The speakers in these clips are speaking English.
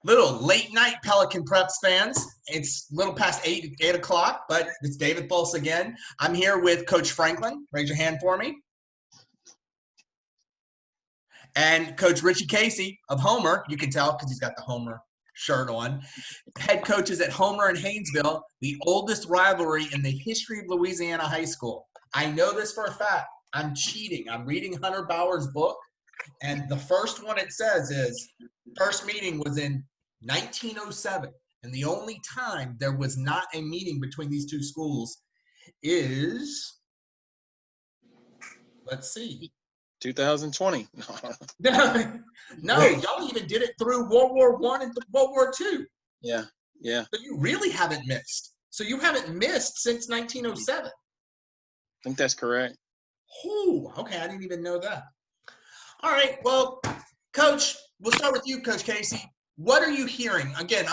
Little late night Pelican Preps fans. It's a little past 8 o'clock, but it's David Folse again. I'm here with Coach Franklin. Raise your hand for me. And Coach Richie Casey of Homer. You can tell because he's got the Homer shirt on. Head coaches at Homer and Haynesville, the oldest rivalry in the history of Louisiana High School. I know this for a fact. I'm cheating. I'm reading Hunter Bauer's book, and the first one it says is first meeting was in 1907, and the only time there was not a meeting between these two schools is, let's see, 2020. No, y'all even did it through World War I and World War II. Yeah. So you really haven't missed. So you haven't missed since 1907. I think that's correct. Oh, okay. I didn't even know that. All right. Well, Coach, we'll start with you, Coach Casey. What are you hearing? Again,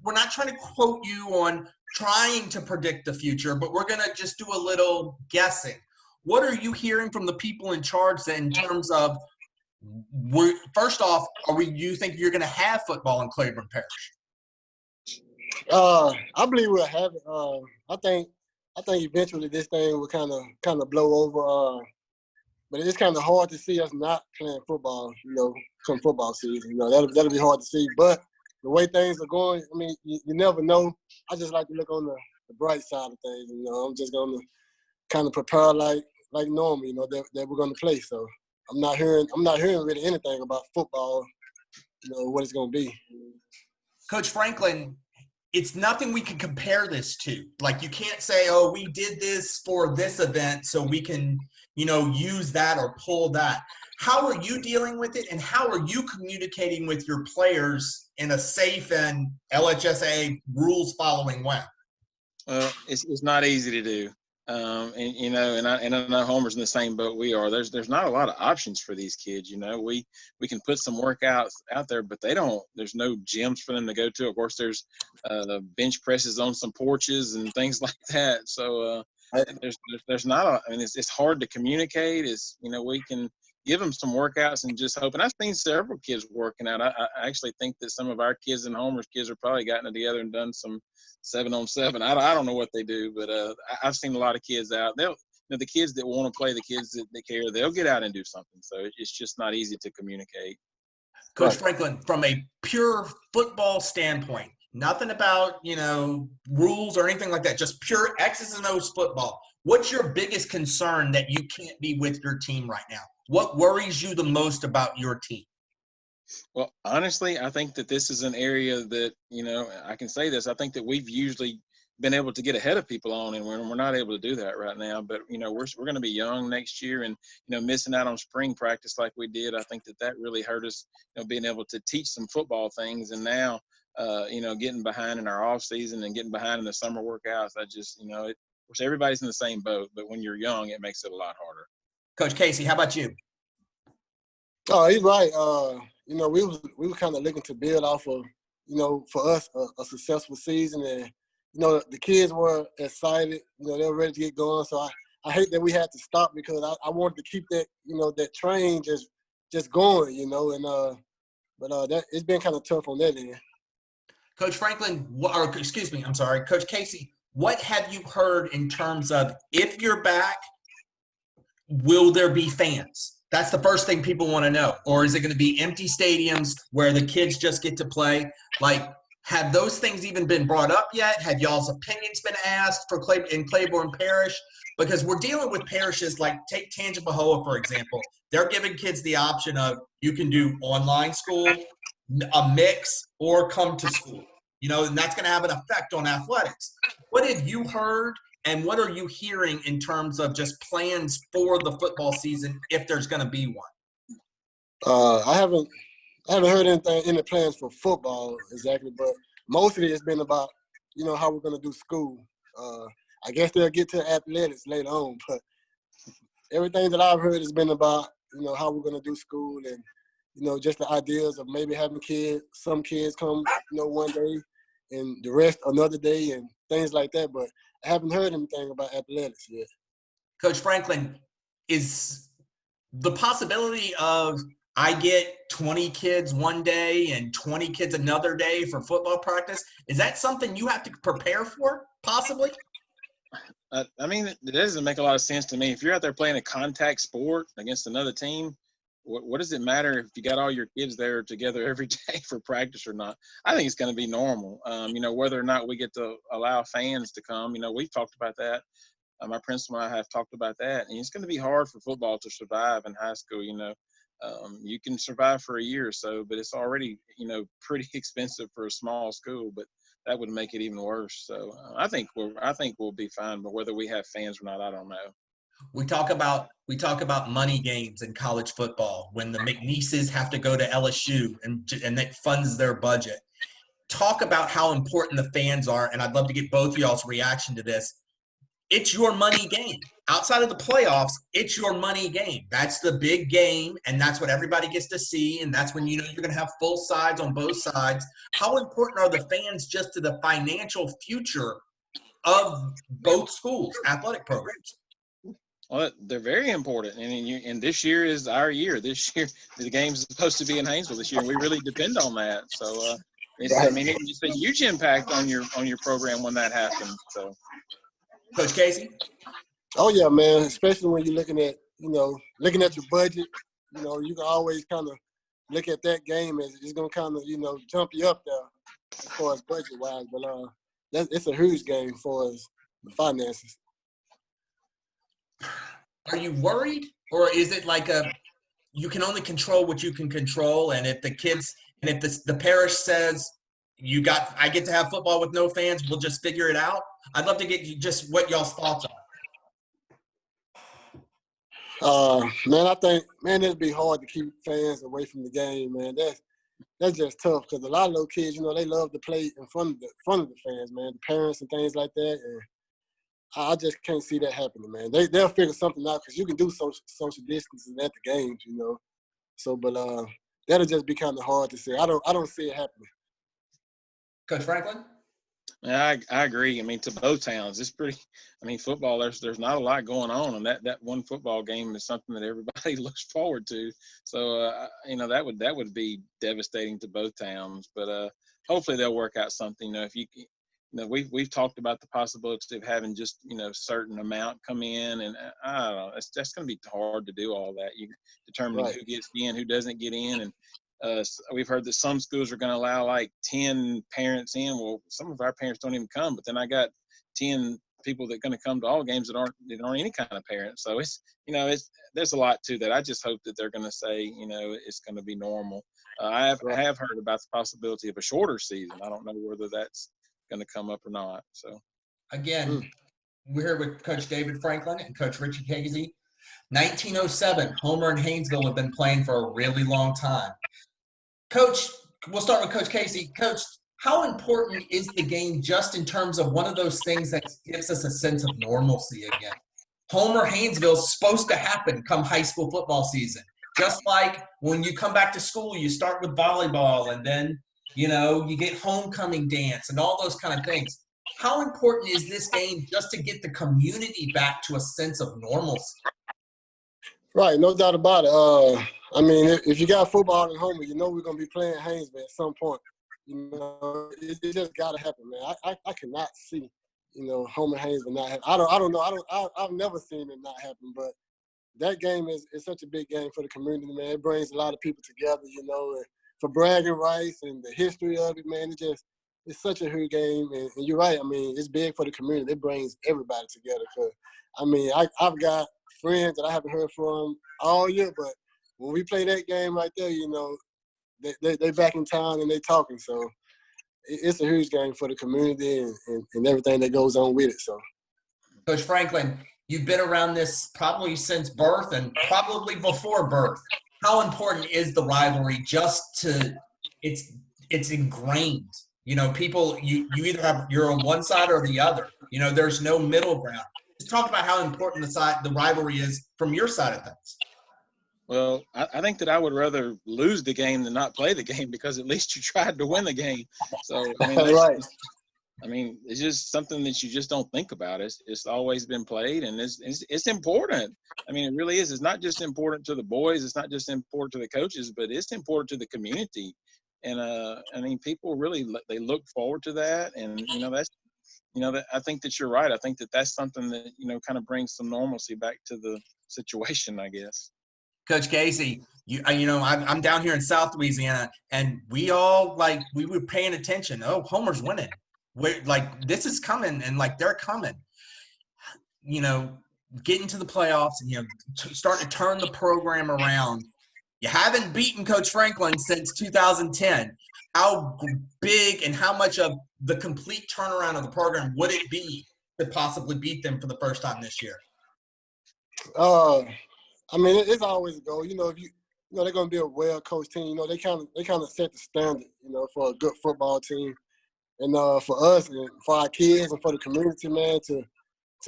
we're not trying to quote you on trying to predict the future, but we're going to just do a little guessing. What are you hearing from the people in charge in terms of, first off, you think you're going to have football in Claiborne Parish? I believe we'll have it. I think eventually this thing will kind of blow over. But it's kind of hard to see us not playing football, come football season. That'll be hard to see. But the way things are going, I mean, you never know. I just like to look on the bright side of things. I'm just going to kind of prepare like normal, that we're going to play. So I'm not hearing really anything about football, what it's going to be. Coach Franklin, it's nothing we can compare this to. Like, you can't say, oh, we did this for this event so we can, use that or pull that. How are you dealing with it, and how are you communicating with your players in a safe and LHSA rules following way? Well, it's not easy to do. And I know Homer's in the same boat we are. There's not a lot of options for these kids. We can put some workouts out there, but there's no gyms for them to go to. Of course, there's bench presses on some porches and things like that. So there's not it's hard to communicate. We can give them some workouts and just hope. And I've seen several kids working out. I actually think that some of our kids and Homer's kids are probably gotten together and done some 7-on-7. I don't know what they do, but I've seen a lot of kids out. The kids that want to play, the kids that care, they'll get out and do something. So it's just not easy to communicate. Coach Franklin, from a pure football standpoint, nothing about, rules or anything like that, just pure X's and O's football. What's your biggest concern that you can't be with your team right now? What worries you the most about your team? Well, honestly, I think that this is an area that, I can say this. I think that we've usually been able to get ahead of people on, and we're not able to do that right now. But, we're going to be young next year, and, missing out on spring practice like we did, I think that really hurt us, being able to teach some football things. And now, getting behind in our off season and getting behind in the summer workouts, I just, of course, everybody's in the same boat, but when you're young, it makes it a lot harder. Coach Casey, how about you? Oh, he's right. We were kind of looking to build off of, for us, a successful season. And, the kids were excited. They were ready to get going. So I hate that we had to stop because I wanted to keep that, that train just going, but it's been kind of tough on that end. Coach Franklin, Coach Casey, what have you heard in terms of if you're back, will there be fans? That's the first thing people want to know. Or is it going to be empty stadiums where the kids just get to play? Like, have those things even been brought up yet? Have y'all's opinions been asked in Claiborne Parish? Because we're dealing with parishes like, take Tangipahoa, for example. They're giving kids the option of you can do online school, a mix, or come to school. And that's going to have an effect on athletics. What have you heard? And what are you hearing in terms of just plans for the football season if there's going to be one? I haven't heard anything in the plans for football exactly, but most of it has been about, how we're going to do school. I guess they'll get to athletics later on, but everything that I've heard has been about, how we're going to do school and, just the ideas of maybe having some kids come, one day and the rest another day and things like that. But I haven't heard anything about athletics yet. Coach Franklin, is the possibility of I get 20 kids one day and 20 kids another day for football practice. Is that something you have to prepare for, possibly? I mean, it doesn't make a lot of sense to me. If you're out there playing a contact sport against another team, what does it matter if you got all your kids there together every day for practice or not? I think it's going to be normal. Whether or not we get to allow fans to come, we've talked about that. My principal and I have talked about that, and it's going to be hard for football to survive in high school. You can survive for a year or so, but it's already, pretty expensive for a small school. But that would make it even worse. So I think we'll be fine. But whether we have fans or not, I don't know. We talk about money games in college football when the McNeeses have to go to LSU and that funds their budget. Talk about how important the fans are, and I'd love to get both of y'all's reaction to this. It's your money game. Outside of the playoffs, it's your money game. That's the big game, and that's what everybody gets to see, and that's when you're going to have full sides on both sides. How important are the fans just to the financial future of both schools' athletic programs? Well, they're very important, and this year is our year. This year, the game's supposed to be in Haynesville this year, and we really depend on that. So, it's a huge impact on your program when that happens. So, Coach Casey? Oh yeah, man. Especially when you're looking at your budget. You can always kind of look at that game as it's gonna kind of jump you up there as far as budget wise. But it's a huge game for us, the finances. Are you worried, or is it like you can only control what you can control, and if the parish says I get to have football with no fans, we'll just figure it out? I'd love to get just what y'all's thoughts are. Man, I think it'd be hard to keep fans away from the game, man. That's just tough because a lot of those kids, they love to play in front of the fans, man, the parents and things like that. And I just can't see that happening, man. They'll figure something out because you can do social distancing at the games, So, but that'll just be kind of hard to say. I don't see it happening. Coach Franklin? Yeah, I agree. I mean, to both towns, it's pretty. I mean, football. There's not a lot going on, and that one football game is something that everybody looks forward to. So, that would be devastating to both towns. But hopefully they'll work out something. If we've talked about the possibility of having just certain amount come in, and I don't know. That's going to be hard to do all that. You determining who gets in, who doesn't get in, and we've heard that some schools are going to allow like 10 parents in. Well, some of our parents don't even come, but then I got 10 people that are going to come to all games that aren't any kind of parents. So it's there's a lot to that. I just hope that they're going to say it's going to be normal. I have heard about the possibility of a shorter season. I don't know whether that's going to come up or not. So again, we're here with Coach David Franklin and Coach Richie Casey. 1907, Homer and Haynesville have been playing for a really long time. Coach, we'll start with Coach Casey. Coach, how important is the game just in terms of one of those things that gives us a sense of normalcy again? Homer Haynesville is supposed to happen come high school football season. Just like when you come back to school, you start with volleyball and then, you get homecoming dance and all those kind of things. How important is this game just to get the community back to a sense of normalcy? Right, no doubt about it. If you got football in Homer, we're going to be playing Haynesville at some point. It just got to happen, man. I cannot see, Homer Haynesville not happen. I don't know. I've never seen it not happen, but that game is such a big game for the community, man. It brings a lot of people together, and for bragging rights and the history of it, man. It's such a huge game, and you're right. It's big for the community. It brings everybody together. I've got friends that I haven't heard from all year, but when we play that game right there, they back in town and they talking. So it's a huge game for the community and everything that goes on with it. So, Coach Franklin, you've been around this probably since birth and probably before birth. How important is the rivalry it's ingrained? People, you either you're on one side or the other. There's no middle ground. Just talk about how important the rivalry is from your side of things. Well, I think that I would rather lose the game than not play the game because at least you tried to win the game. So, I mean, it's just something that you just don't think about. It's always been played, and it's important. I mean, it really is. It's not just important to the boys. It's not just important to the coaches, but it's important to the community. And I mean, people really they look forward to that, and that I think that you're right. I think that that's something that kind of brings some normalcy back to the situation, I guess. Coach Casey, I'm down here in South Louisiana, and we all we were paying attention. Oh, Homer's winning. We're this is coming, and they're coming. Getting to the playoffs and starting to turn the program around. You haven't beaten Coach Franklin since 2010. How big and how much of the complete turnaround of the program would it be to possibly beat them for the first time this year? I mean, it's always a goal. If they're going to be a well-coached team. They kind of set the standard, for a good football team, and for us and for our kids and for the community, man, to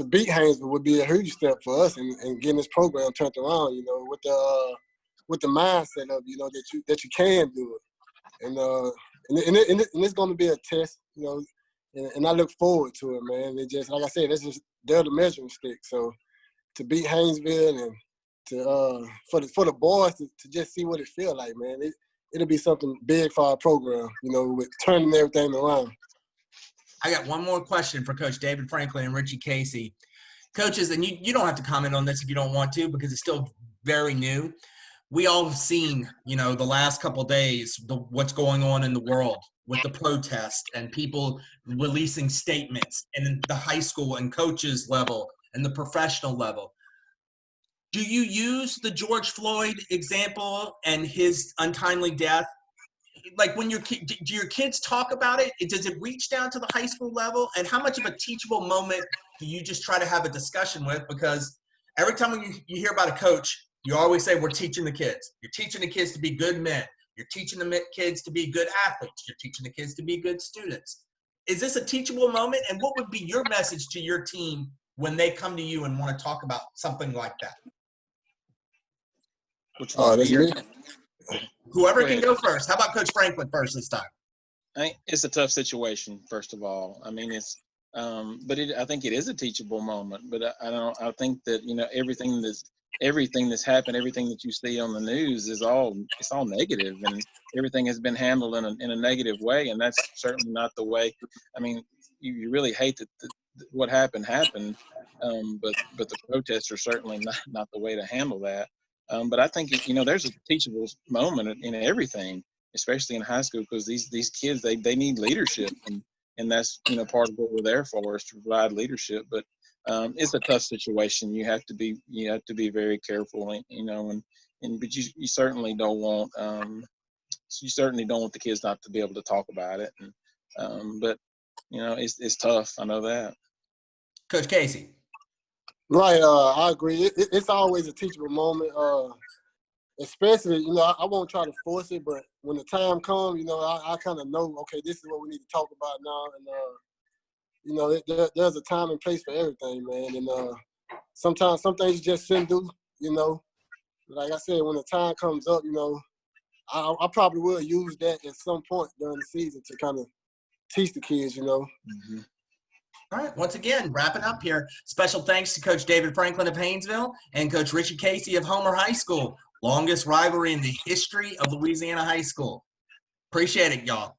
beat Haynesville would be a huge step for us and getting this program turned around. With the mindset of that you can do it, and it's going to be a test, and I look forward to it, man. It just like I said, they're the measuring stick. So to beat Haynesville and to for the boys to just see what it feels like, man. It'll be something big for our program, with turning everything around. I got one more question for Coach David Franklin and Richie Casey. Coaches, and you don't have to comment on this if you don't want to because it's still very new. We all have seen, the last couple of days, what's going on in the world with the protest and people releasing statements and the high school and coaches level and the professional level. Do you use the George Floyd example and his untimely death? When do your kids talk about it? Does it reach down to the high school level? And how much of a teachable moment do you just try to have a discussion with? Because every time you hear about a coach, you always say, we're teaching the kids. You're teaching the kids to be good men. You're teaching the kids to be good athletes. You're teaching the kids to be good students. Is this a teachable moment? And what would be your message to your team when they come to you and want to talk about something like that? Whoever can go first. How about Coach Franklin first this time? It's a tough situation, first of all. I mean, I think it is a teachable moment. But I think that everything that's happened, everything that you see on the news it's all negative, and everything has been handled in a negative way, and that's certainly not the way. I mean, you really hate that what happened, but the protests are certainly not the way to handle that. But I think there's a teachable moment in everything, especially in high school, because these kids they need leadership, and that's part of what we're there for, is to provide leadership. But it's a tough situation. You have to be very careful, but you certainly don't want the kids not to be able to talk about it. And but it's tough. I know that. Coach Casey. Right, I agree. It's always a teachable moment, especially, I won't try to force it, but when the time comes, I kind of know, okay, this is what we need to talk about now. And, there's a time and place for everything, man. And sometimes some things you just shouldn't do, Like I said, when the time comes up, I probably will use that at some point during the season to kind of teach the kids, Mm-hmm. All right, once again, wrapping up here. Special thanks to Coach David Franklin of Haynesville and Coach Richie Casey of Homer High School. Longest rivalry in the history of Louisiana High School. Appreciate it, y'all.